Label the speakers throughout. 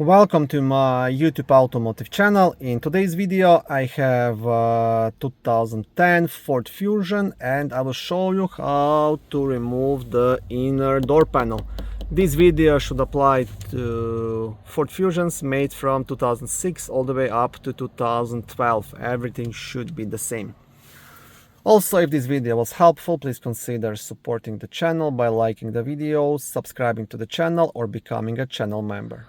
Speaker 1: Welcome to my YouTube automotive channel. In today's video I have 2010 Ford Fusion and I will show you how to remove the inner door panel. This video should apply to Ford Fusions made from 2006 all the way up to 2012. Everything should be the same. Also, if this video was helpful, please consider supporting the channel by liking the video, subscribing to the channel or becoming a channel member.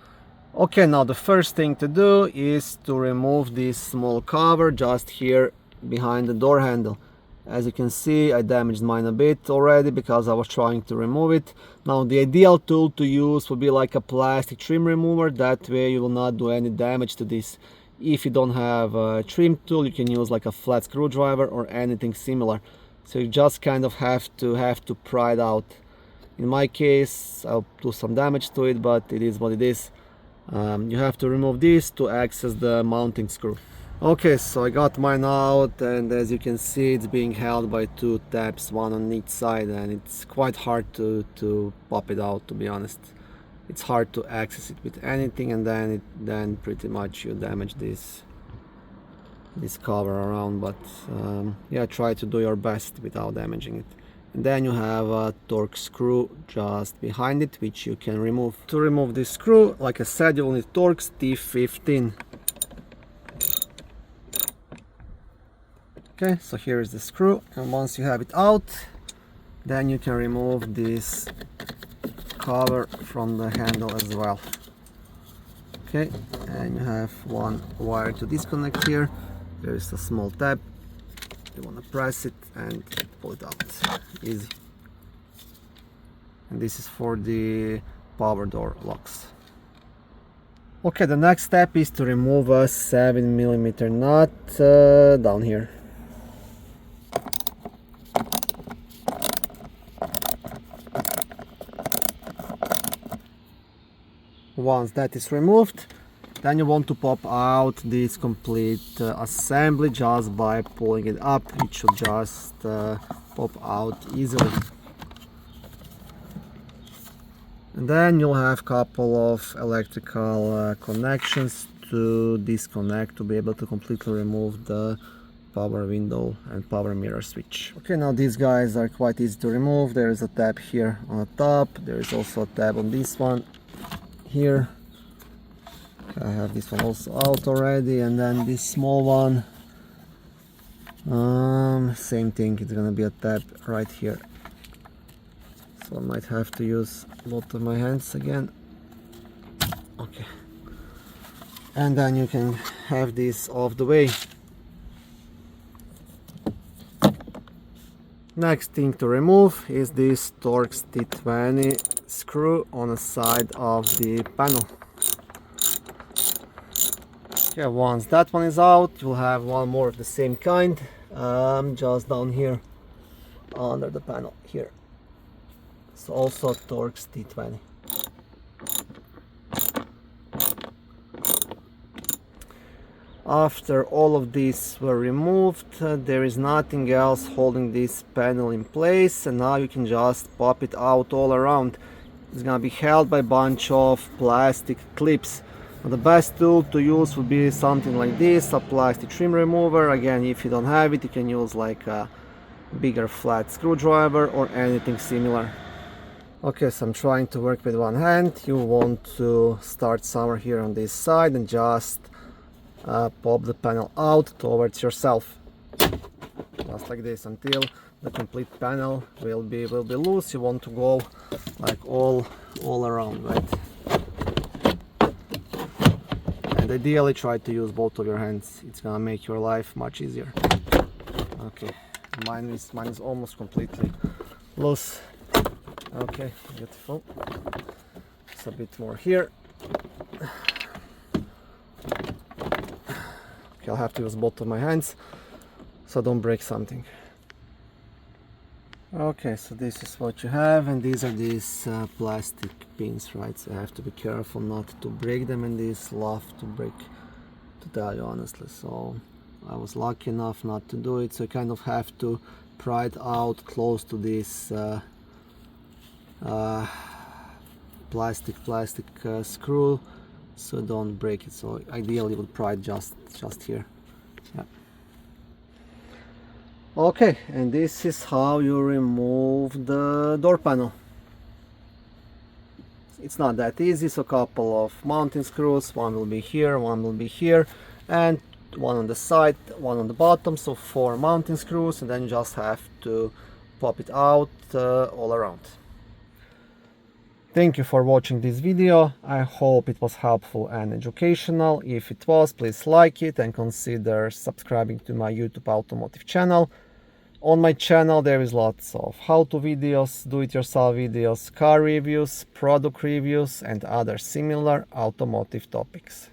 Speaker 1: Okay, now the first thing to do is to remove this small cover just here behind the door handle. As you can see, I damaged mine a bit already because I was trying to remove it. Now the ideal tool to use would be like a plastic trim remover. That way you will not do any damage to this. If you don't have a trim tool, you can use like a flat screwdriver or anything similar. So you just kind of have to pry it out. In my case, I'll do some damage to it, but it is what it is. You have to remove this to access the mounting screw. Okay, so I got mine out, and as you can see, it's being held by two tabs, one on each side, and it's quite hard to pop it out, to be honest. It's hard to access it with anything, and then pretty much you damage this cover around, but yeah, try to do your best without damaging it. And then you have a torx screw just behind it, which you can remove. To remove this screw, like I said, you will need Torx T15. Okay, so here is the screw, and once you have it out, then you can remove this cover from the handle as well. Okay, and you have one wire to disconnect here. There is a small tab. You want to press it and pull it out. Easy. And this is for the power door locks. Okay, the next step is to remove a 7mm nut down here. Once that is removed, then you want to pop out this complete assembly just by pulling it up. It should just pop out easily. And then you'll have a couple of electrical connections to disconnect to be able to completely remove the power window and power mirror switch. Okay, now these guys are quite easy to remove. There is a tab here on the top. There is also a tab on this one here. I have this one also out already, and then this small one, same thing, it's gonna be a tab right here, so I might have to use both of my hands again. Okay, and then you can have this off the way. Next thing to remove is this Torx T20 screw on the side of the panel. Okay, once that one is out, you'll have one more of the same kind, just down here under the panel here. So also Torx T20. After all of these were removed, there is nothing else holding this panel in place, and now you can just pop it out all around. It's gonna be held by a bunch of plastic clips. The best tool to use would be something like this, a plastic trim remover. Again, if you don't have it, you can use like a bigger flat screwdriver or anything similar. Okay, so I'm trying to work with one hand. You want to start somewhere here on this side and just pop the panel out towards yourself, just like this, until the complete panel will be loose. You want to go like all around, right? And ideally try to use both of your hands. It's gonna make your life much easier. Okay, mine is almost completely loose. Okay, beautiful. It's a bit more here. Okay, I'll have to use both of my hands so I don't break something. Okay, so this is what you have, and these are these plastic pins, right? So I have to be careful not to break them, and these love to break, to tell you honestly. So I was lucky enough not to do it, so I kind of have to pry it out close to this plastic screw so don't break it. So ideally you would pry it just here. Yeah. Okay, and this is how you remove the door panel. It's not that easy, so a couple of mounting screws, one will be here, one will be here, and one on the side, one on the bottom, so 4 mounting screws, and then you just have to pop it out all around. Thank you for watching this video. I hope it was helpful and educational. If it was, please like it and consider subscribing to my YouTube automotive channel. On my channel there is lots of how-to videos, do-it-yourself videos, car reviews, product reviews and other similar automotive topics.